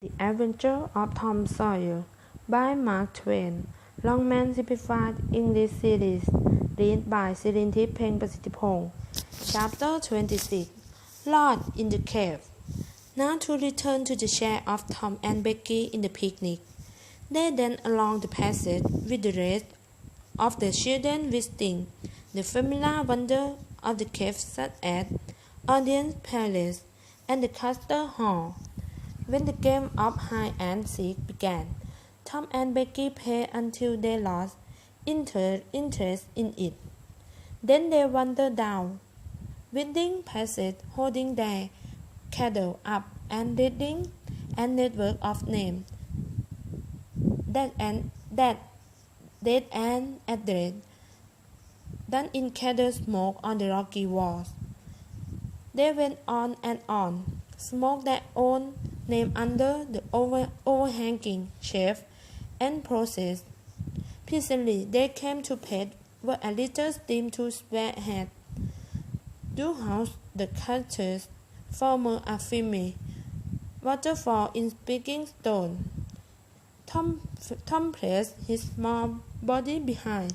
The Adventure of Tom Sawyer by Mark Twain. Longman Simplified English Series. Read by Sirinthip Pengprasittipong. Chapter 26. Lost in the Cave. Now to return to the chair of Tom and Becky in the picnic. They then along the passage with the rest of the children visiting the familiar wonder of the cave such as Audience Palace and the Castle Hall. When the game of hide and seek began, Tom and Becky played until they lost interest in it. Then they wandered down, winding passage, holding their candle up and reading a network of names that dead and address done in candle smoke on the rocky walls. They went on and on, smoked their own name under the overhanging shelf and process. Presently they came to pet where a little stream to spearhead. Do house the cultures, former a filmy waterfall in speaking stone. Tom placed his small body behind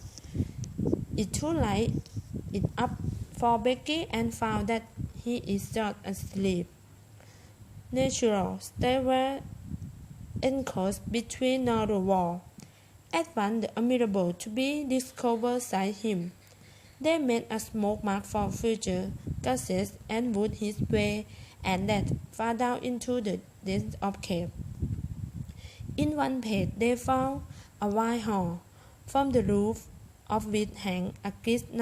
it to light it up for Becky and found that he is just asleep. Natural stairway enclosed between narrow walls. At once the admirable to be discovered beside him. They made a smoke mark for future gases and would his way and that far down into the depths of cave. In one place they found a wide hall, from the roof of which hang a gift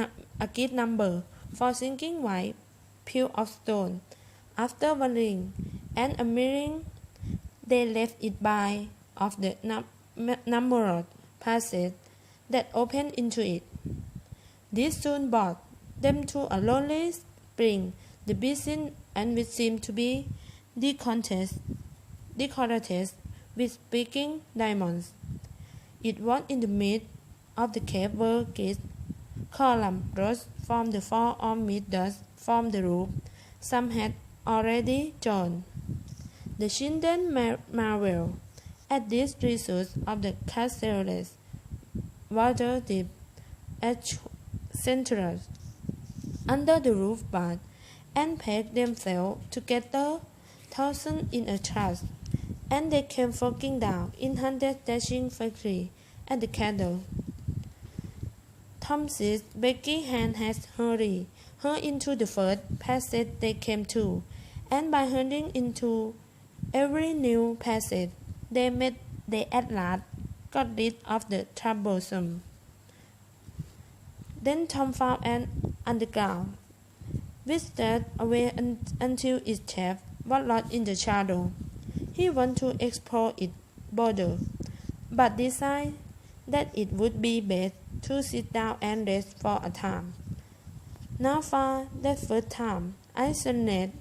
number for sinking white pew of stone. After wondering and admiring, they left it by of the numbered passage that opened into it. This soon brought them to a lonely spring, the basin and which seemed to be decorated with speaking diamonds. It was in the midst of the cave where great columns rose from the floor of meat dust from the roof. Some had already joined. The children marveled at this resource of the castle's water deep central under the roof but and packed themselves together, thousands in a trust, and they came flocking down in hundreds dashing factory at the candle. Tom seized Becky's hand has hurried her into the first passage they came to, and by hurrying into every new passage they at last got rid of the troublesome. Then Tom found an underground, which stretched away until its shaft was lost in the shadow. He wanted to explore it further, but decided that it would be best to sit down and rest for a time. Now for that first time, isolated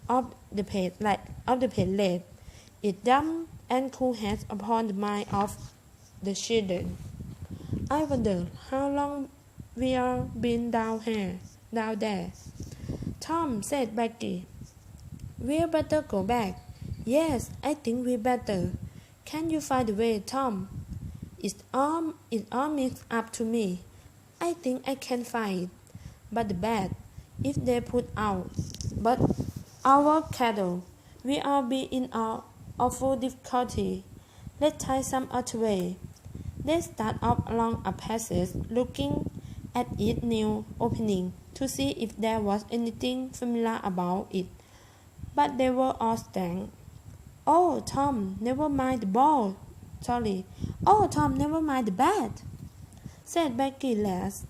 of the page led it damp and cool hands upon the mind of the children. I wonder how long we've been down there. Tom, said Becky. We'd better go back. Yes, I think we better. Can you find the way, Tom? It's all mixed up to me. I think I can find it. But the bad, if they put out but our cattle, we all be in awful difficulty. Let's try some other way. They start off along a passage, looking at each new opening to see if there was anything familiar about it. But they were all stank. Oh, Tom, never mind the ball. Sorry. Oh, Tom, never mind the bat, said Becky last.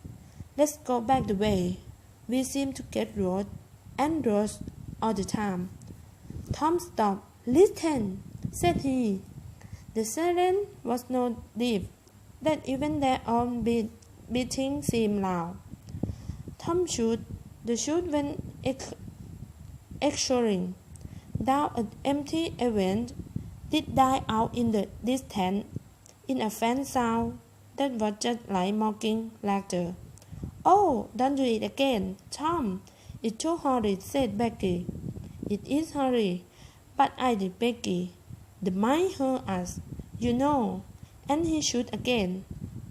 Let's go back the way. We seem to get lost and lost all the time. Tom stopped. Listen, said he. The silence was so deep that even their own beating seemed loud. Tom shoot. The shoot went echoing down an empty event did die out in the distance in a faint sound that was just like mocking laughter. Oh, don't do it again, Tom. It's too horrid, said Becky. It is horrid, but I did, Becky. The mice heard us, you know, and he shoot again.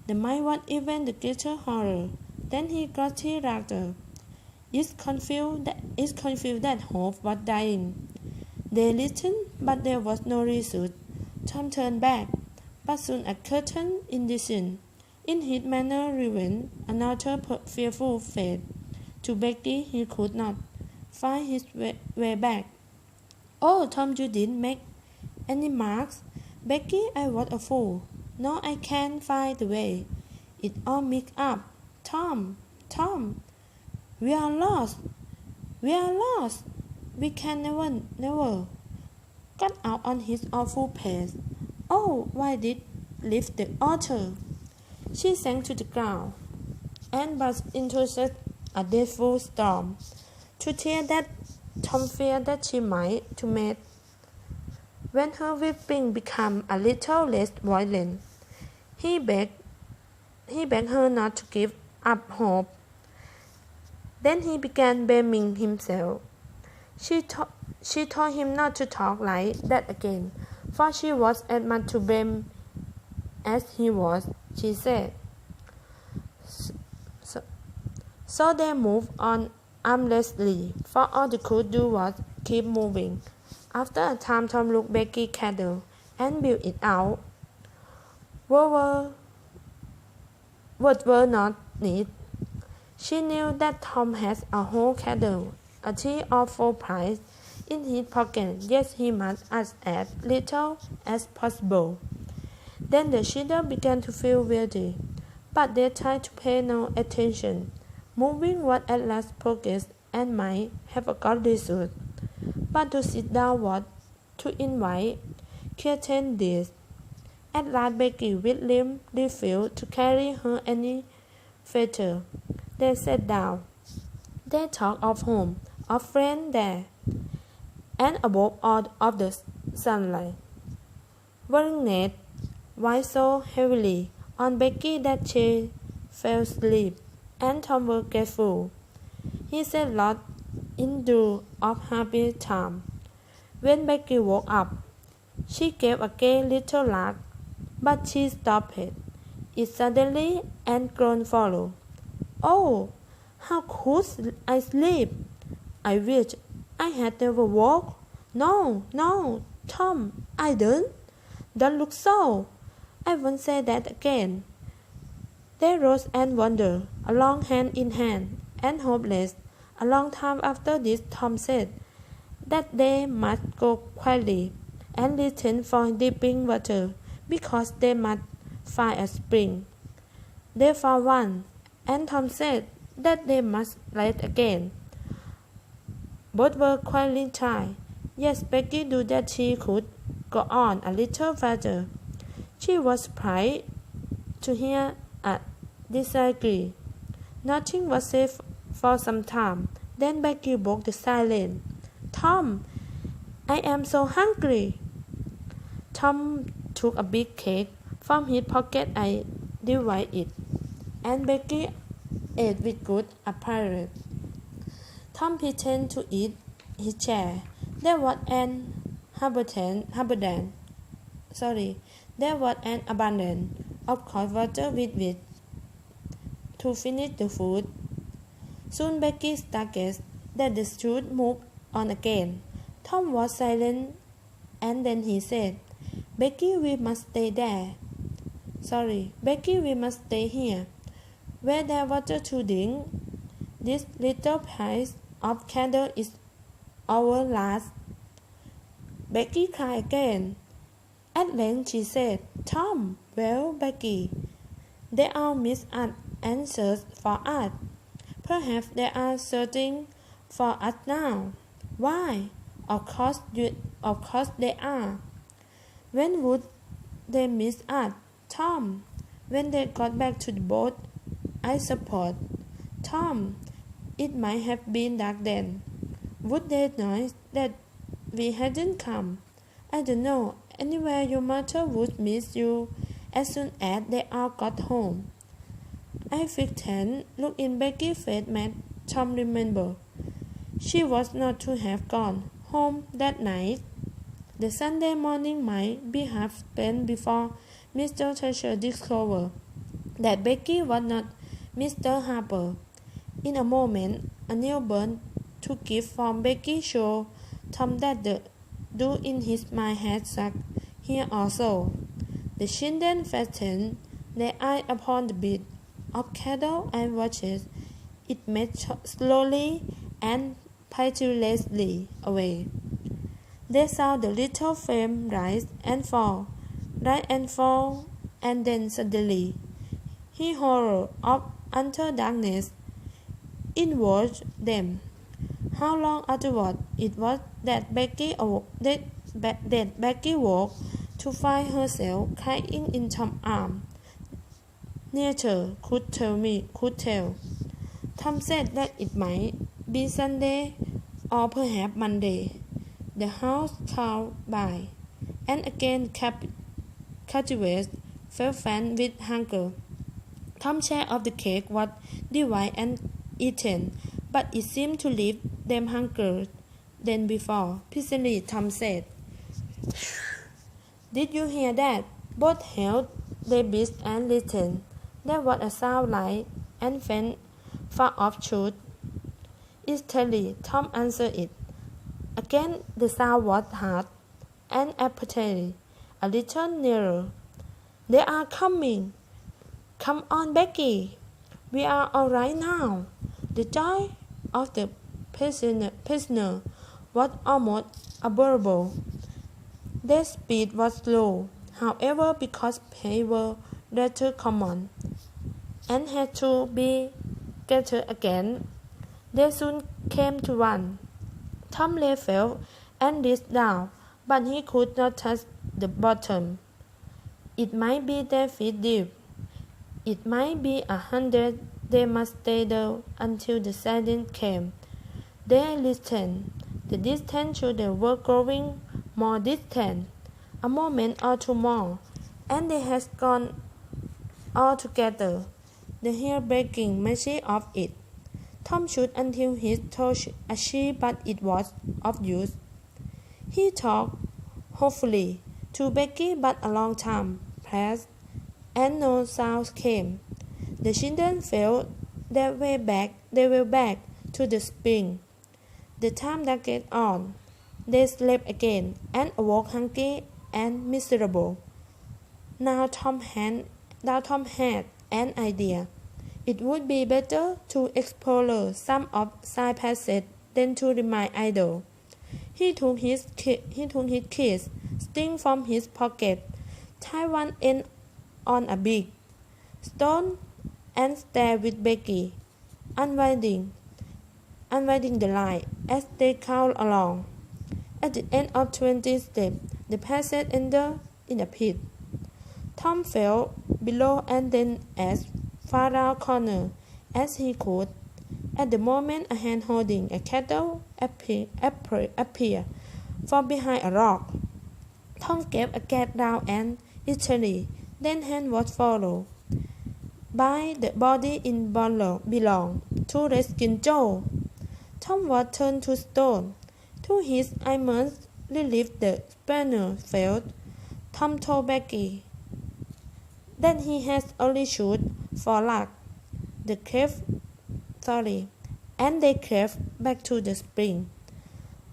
The mice was even the greater horror. Then he got his laughter. It's confused that Hope was dying. They listened, but there was no result. Tom turned back, but soon a curtain indecision. In his manner revealed another fearful fate. To Becky he could not find his way back. Oh, Tom, you didn't make any marks? Becky, I was a fool. No, I can't find the way. It all mixed up. Tom, we are lost. We can never get out on his awful pace. Oh, why did leave the altar? She sank to the ground and burst into such a dreadful storm, to tear that Tom feared that she might to meet. When her weeping became a little less violent, he begged her not to give up hope. Then he began blaming himself. She told him not to talk like that again, for she was as much to blame as he was, she said. So they moved on aimlessly, for all they could do was keep moving. After a time, Tom looked Becky's cattle and built it out. Words were not needed. She knew that Tom had a whole cattle, a tea of full price, in his pocket, yet he must ask as little as possible. Then the children began to feel weary, but they tried to pay no attention. Moving was at last progress and might have got result, but to sit down was to invite curtain this. At last Becky with limb refused to carry her any further. They sat down. They talked of home, of friends there, and above all of the sunlight. Burned while so heavily on Becky that she fell asleep, and Tom was grateful. He said lots in due of happy time. When Becky woke up, she gave a gay little laugh, but she stopped it suddenly and groaned followed. Oh, how could I sleep? I wish I had never woke. No, Tom, I don't. Don't look so. I won't say that again. They rose and wandered along hand in hand, and hopeless. A long time after this, Tom said that they must go quietly and listen for dripping water, because they must find a spring. They found one, and Tom said that they must rest again. Both were quietly tried. Yes, Becky knew that she could go on a little further. She was surprised to hear a disagree. Nothing was said for some time. Then Becky broke the silence. Tom, I am so hungry. Tom took a big cake from his pocket and divided it, and Becky ate with good appetite. Tom pretended to eat his chair. There was an abundance of cold water with which to finish the food. Soon Becky started that the should move on again. Tom was silent, and then he said, Becky, we must stay here, where there water to drink. This little piece of candle is our last. Becky cried again. At length she said, Tom, well, Becky, they all miss us and search for us. Perhaps they are searching for us now. Why? Of course they are. When would they miss us, Tom? When they got back to the boat, I suppose. Tom, it might have been dark then. Would they know that we hadn't come? I don't know. Anyway, your mother would miss you as soon as they all got home. I pretend look in Becky's face made Tom remember. She was not to have gone home that night. The Sunday morning might be half spent before Mr. Thatcher discovered that Becky was not Mr. Harper. In a moment, a new burn to give from Becky showed Tom that the dew in his mind had sunk here also. The children fastened their eyes upon the bit of candle and watched it made slowly and pitilessly away. They saw the little flame rise and fall, and then suddenly, he horror of utter darkness enveloped them. How long afterward it was that Becky woke to find herself crying in Tom's arms. Neither could tell. Tom said that it might be Sunday or perhaps Monday. The house crawled by, and again captivated felt faint with hunger. Tom's share of the cake was divided and eaten, but it seemed to leave them hungrier than before. Presently, Tom said, "Did you hear that?" Both held their breaths and listened. There was a sound light and faint, far-off shoot. "It's Terry," Tom answered it. Again the sound was hard and apparently a little nearer. "They are coming! Come on, Becky! We are all right now." The joy of the prisoner was almost unbearable. Their speed was slow, however, because pain were rather common, and had to be gathered again. They soon came to one. Tom lay fell and reached down, but he could not touch the bottom. It might be 10 feet deep. It might be 100. They must stay there until the silence came. They listened. The distant children were growing more distant. A moment or two more, and they had gone all together. The hair-breaking message of it. Tom shook until his toes itched, but it was of use. He talked hopefully to Becky, but a long time passed, and no sound came. The children felt their way back to the spring. The time dragged on. They slept again, and awoke hungry and miserable. Now Tom had an idea. It would be better to explore some of side passage than to remain idle. He took his keys, sting from his pocket, tied one end on a big stone, and stared with Becky, unwinding the line as they crawled along. At the end of 20 steps, the passage ended in a pit. Tom fell below and then as far round corner as he could. At the moment, a hand holding a kettle appeared from behind a rock. Tom gave a gasp round and instantly, then hand was followed by the body in belonged to Redskin Joe. Tom was turned to stone. To his immense relief, the spaniel felt. Tom told Becky that he had only shoot for luck. And they crept back to the spring.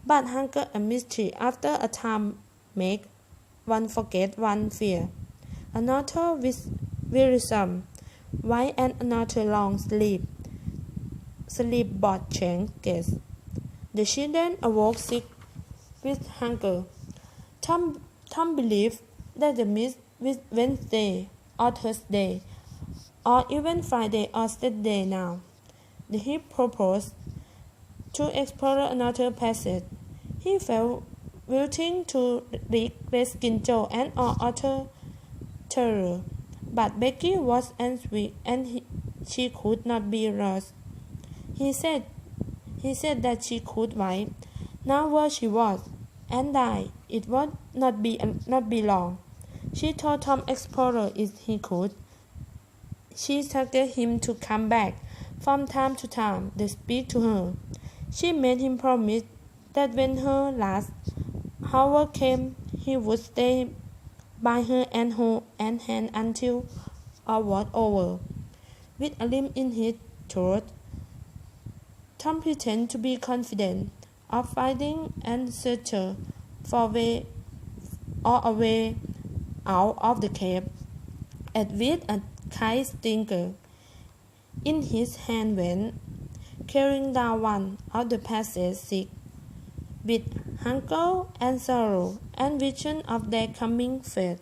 But hunger and mystery after a time make one forget one fear. Another wearisome while and another long sleep brought changes. The children awoke sick with hunger. Tom believed that the miss with Wednesday or Thursday or even Friday or Saturday now. He proposed to explore another passage. He felt willing to read Redskin Joe and all other terror, but Becky was weak and she could not be lost. He said that she could wait now where she was and die. It would not be long. She told Tom explorer if he could. She suggested him to come back from time to time to speak to her. She made him promise that when her last hour came, he would stay by her and hold and hand until all was over. With a lump in his throat, Tom pretended to be confident of finding and searched for a way out of the cave, and with a kite stinger in his hand went carrying down one of the passage sick with hunger and sorrow and vision of their coming fate.